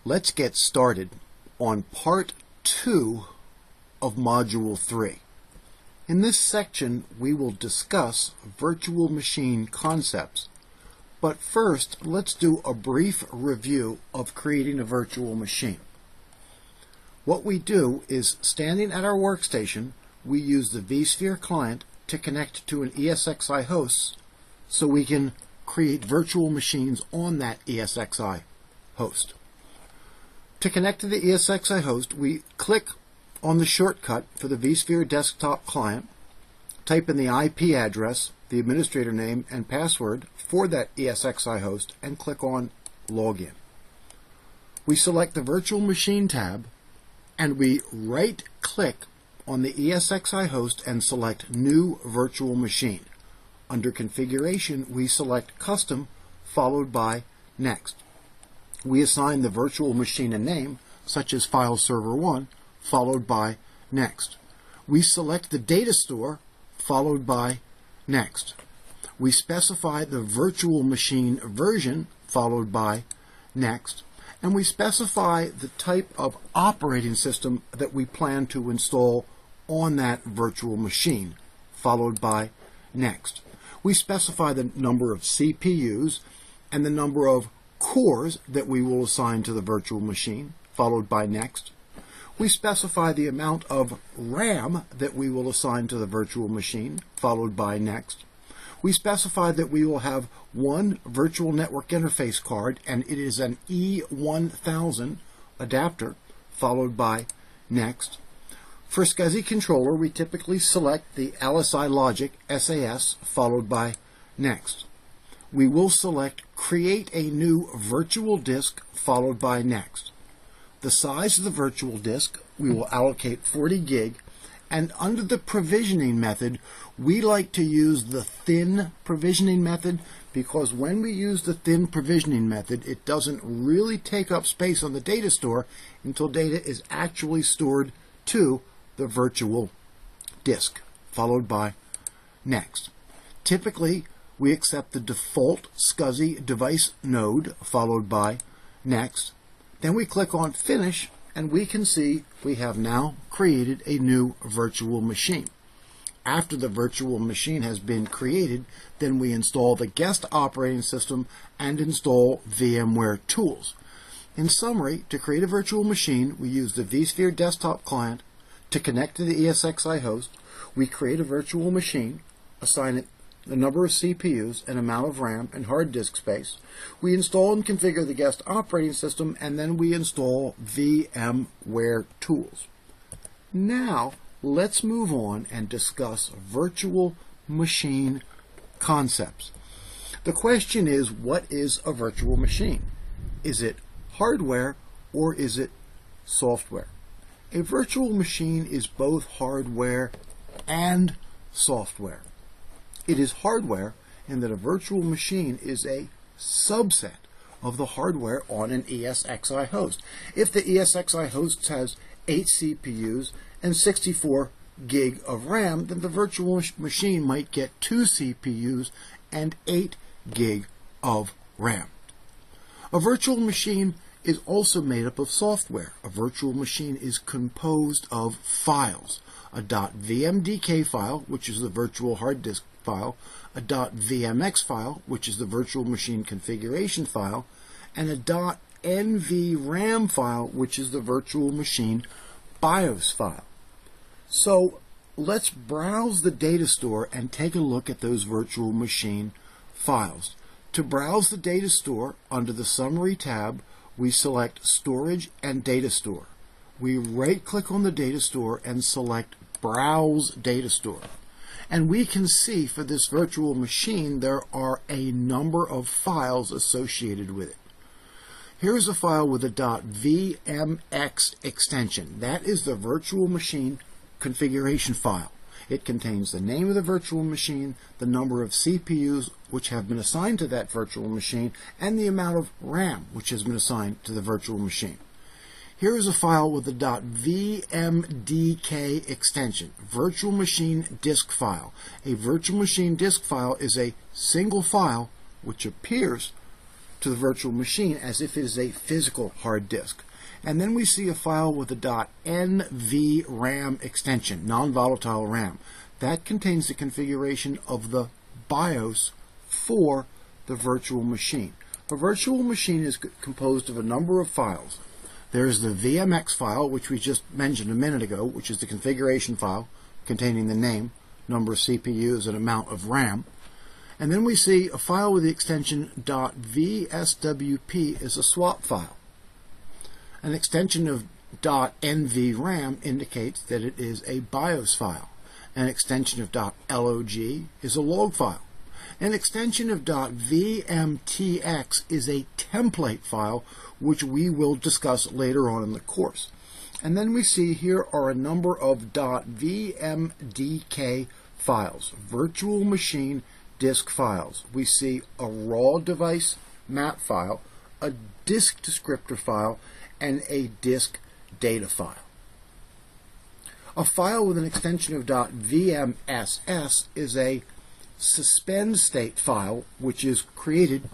Let's get started on part 2 of Module 3. In this section, we will discuss virtual machine concepts. But first, let's do a brief review of creating a virtual machine. What we do is, standing at our workstation, we use the vSphere client to connect to an ESXi host so we can create virtual machines on that ESXi host. To connect to the ESXi host, we click on the shortcut for the vSphere desktop client, type in the IP address, the administrator name, and password for that ESXi host, and click on Login. We select the Virtual Machine tab, and we right-click on the ESXi host and select New Virtual Machine. Under Configuration, we select Custom, followed by Next. We assign the virtual machine a name, such as File Server 1, followed by Next. We select the data store, followed by Next. We specify the virtual machine version, followed by Next. And we specify the type of operating system that we plan to install on that virtual machine, followed by Next. We specify the number of CPUs and the number of cores that we will assign to the virtual machine, followed by Next. We specify the amount of RAM that we will assign to the virtual machine, followed by Next. We specify that we will have one virtual network interface card, and it is an E1000 adapter, followed by Next. For SCSI controller, we typically select the LSI Logic SAS, followed by Next. We will select Create a New Virtual Disk, followed by Next. The size of the virtual disk, we will allocate 40 gig, and under the provisioning method, we like to use the thin provisioning method because when we use the thin provisioning method, it doesn't really take up space on the data store until data is actually stored to the virtual disk, followed by Next. Typically, we accept the default SCSI device node, followed by Next. Then we click on Finish, and we can see we have now created a new virtual machine. After the virtual machine has been created, then we install the guest operating system and install VMware tools. In summary, to create a virtual machine, we use the vSphere desktop client to connect to the ESXi host. We create a virtual machine, assign it the number of CPUs and amount of RAM and hard disk space. We install and configure the guest operating system, and then we install VMware tools. Now, let's move on and discuss virtual machine concepts. The question is, what is a virtual machine? Is it hardware or is it software? A virtual machine is both hardware and software. It is hardware in that a virtual machine is a subset of the hardware on an ESXi host. If the ESXi host has 8 CPUs and 64 gig of RAM, then the virtual machine might get 2 CPUs and 8 gig of RAM. A virtual machine is also made up of software. A virtual machine is composed of files: a .vmdk file, which is the virtual hard disk file, a .vmx file, which is the virtual machine configuration file, and a .nvram file, which is the virtual machine BIOS file. So let's browse the data store and take a look at those virtual machine files. To browse the data store, under the Summary tab, we select Storage and Data Store. We right-click on the data store and select Browse Data Store. And we can see for this virtual machine there are a number of files associated with it. Here's a file with a .vmx extension. That is the virtual machine configuration file. It contains the name of the virtual machine, the number of CPUs which have been assigned to that virtual machine, and the amount of RAM which has been assigned to the virtual machine. Here is a file with the .vmdk extension, virtual machine disk file. A virtual machine disk file is a single file which appears to the virtual machine as if it is a physical hard disk. And then we see a file with a .NVRAM extension, non-volatile RAM. That contains the configuration of the BIOS for the virtual machine. A virtual machine is composed of a number of files. There's the VMX file, which we just mentioned a minute ago, which is the configuration file containing the name, number of CPUs, and amount of RAM. And then we see a file with the extension .VSWP is a swap file. An extension of .NVRAM indicates that it is a BIOS file. An extension of .LOG is a log file. An extension of .VMTX is a template file, which we will discuss later on in the course. And then we see here are a number of .VMDK files, virtual machine disk files. We see a raw device map file, a disk descriptor file, and a disk data file. A file with an extension of .VMSS is a suspend state file, which is created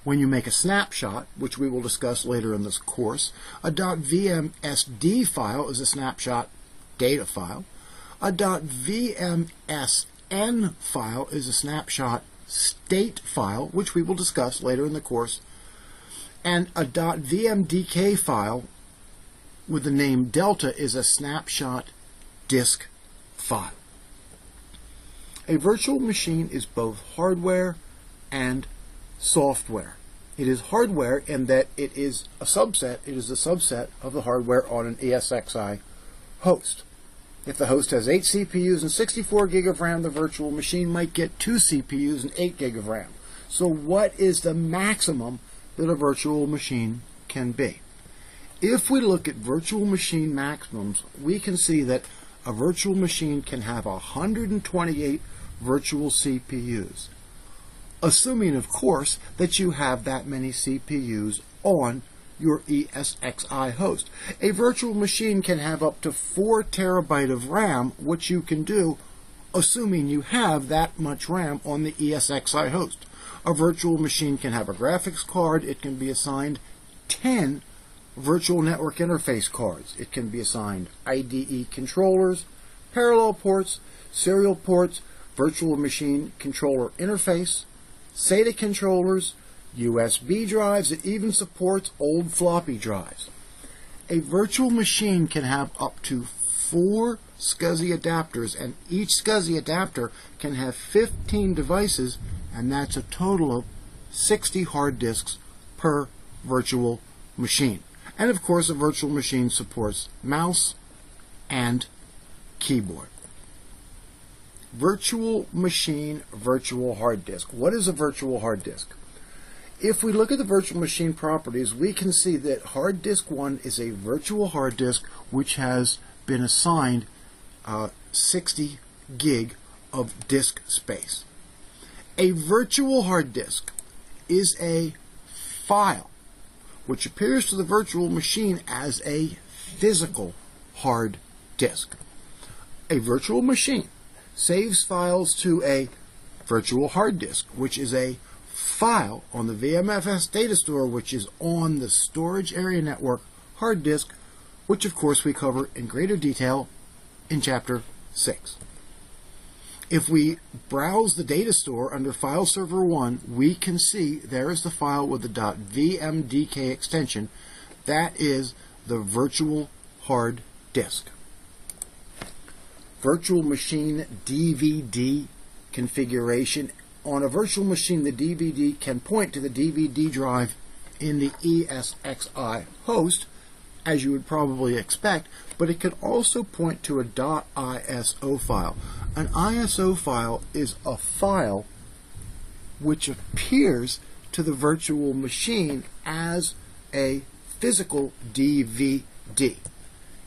when you make a snapshot, which we will discuss later in this course. A .VMSD file is a snapshot data file. A .VMSN file is a snapshot state file, which we will discuss later in the course. And a .VMDK file with the name Delta is a snapshot disk file. A virtual machine is both hardware and software. It is hardware in that it is a subset of the hardware on an ESXi host. If the host has 8 CPUs and 64 gig of RAM, the virtual machine might get 2 CPUs and 8 gig of RAM. So what is the maximum that a virtual machine can be? If we look at virtual machine maximums, we can see that a virtual machine can have 128 virtual CPUs, assuming, of course, that you have that many CPUs on your ESXi host. A virtual machine can have up to 4 terabyte of RAM, which you can do assuming you have that much RAM on the ESXi host. A virtual machine can have a graphics card. It can be assigned 10 virtual network interface cards. It can be assigned IDE controllers, parallel ports, serial ports, virtual machine controller interface, SATA controllers, USB drives. It even supports old floppy drives. A virtual machine can have up to 4 SCSI adapters, and each SCSI adapter can have 15 devices, and that's a total of 60 hard disks per virtual machine. And of course, a virtual machine supports mouse and keyboard. Virtual machine, virtual hard disk. What is a virtual hard disk? If we look at the virtual machine properties, we can see that hard disk 1 is a virtual hard disk which has been assigned 60 gig of disk space. A virtual hard disk is a file which appears to the virtual machine as a physical hard disk. A virtual machine saves files to a virtual hard disk, which is a file on the VMFS data store, which is on the storage area network hard disk, which of course we cover in greater detail in Chapter 6. If we browse the data store under File Server 1, we can see there is the file with the .vmdk extension. That is the virtual hard disk. Virtual machine DVD configuration. On a virtual machine, the DVD can point to the DVD drive in the ESXi host, as you would probably expect, but it can also point to a .iso file. An ISO file is a file which appears to the virtual machine as a physical DVD.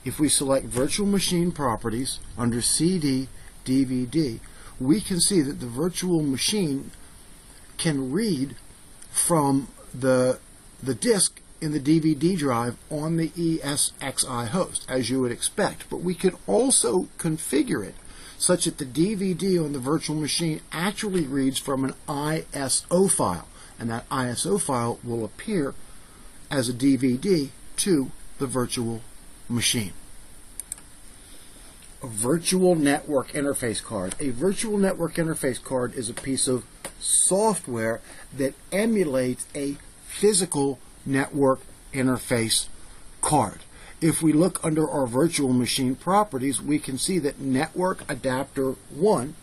If we select Virtual Machine Properties under CD, DVD, we can see that the virtual machine can read from the disk in the DVD drive on the ESXi host, as you would expect. But we can also configure it such that the DVD on the virtual machine actually reads from an ISO file. and that ISO file will appear as a DVD to the virtual machine. A virtual network interface card. A virtual network interface card is a piece of software that emulates a physical network interface card. If we look under our virtual machine properties, we can see that Network Adapter 1,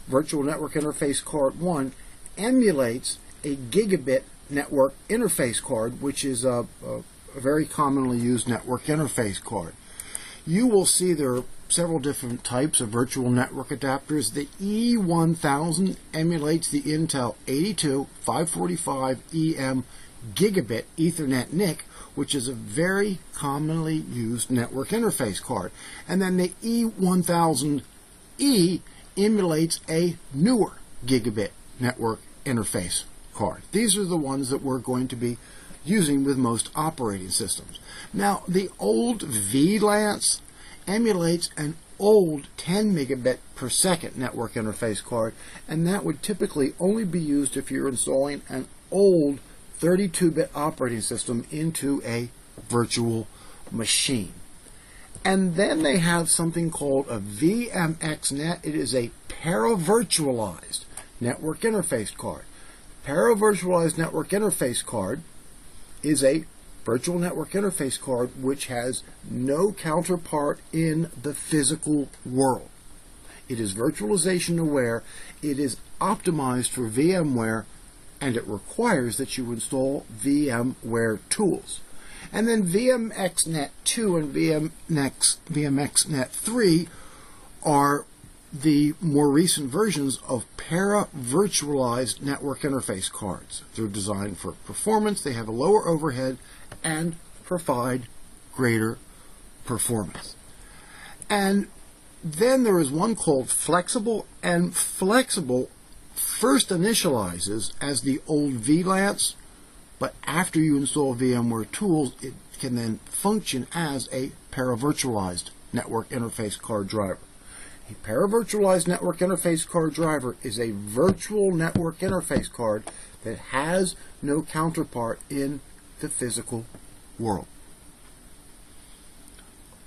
Virtual Network Interface Card 1, emulates a gigabit network interface card, which is a very commonly used network interface card. You will see there are several different types of virtual network adapters. The E1000 emulates the Intel 82545EM gigabit Ethernet NIC, which is a very commonly used network interface card. And then the E1000E emulates a newer gigabit network interface card. These are the ones that we're going to be using with most operating systems. Now, the old VLANC emulates an old 10 megabit per second network interface card, and that would typically only be used if you're installing an old 32-bit operating system into a virtual machine. And then they have something called a VMXNet. It is a para-virtualized network interface card. Para-virtualized network interface card is a virtual network interface card which has no counterpart in the physical world. It is virtualization aware, it is optimized for VMware, and it requires that you install VMware tools. And then VMXNet 2 and VMXNet 3 are the more recent versions of para-virtualized network interface cards. They're designed for performance, they have a lower overhead, and provide greater performance. And then there is one called Flexible, and Flexible first initializes as the old VLANC, but after you install VMware tools, it can then function as a para-virtualized network interface card driver. A para-virtualized network interface card driver is a virtual network interface card that has no counterpart in the physical world.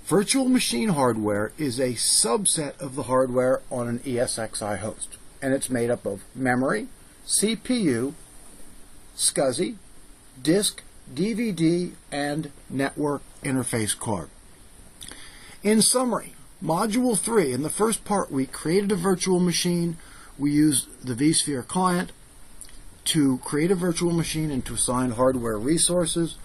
Virtual machine hardware is a subset of the hardware on an ESXi host, and it's made up of memory, CPU, SCSI, disk, DVD, and network interface card. In summary, Module 3, in the first part, we created a virtual machine. We used the vSphere client to create a virtual machine and to assign hardware resources.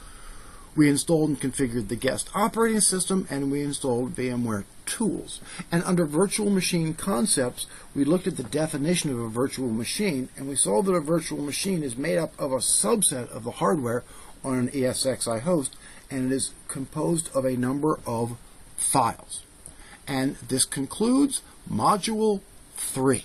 We installed and configured the guest operating system, and we installed VMware tools. And under virtual machine concepts, we looked at the definition of a virtual machine, and we saw that a virtual machine is made up of a subset of the hardware on an ESXi host, and it is composed of a number of files. And this concludes Module 3.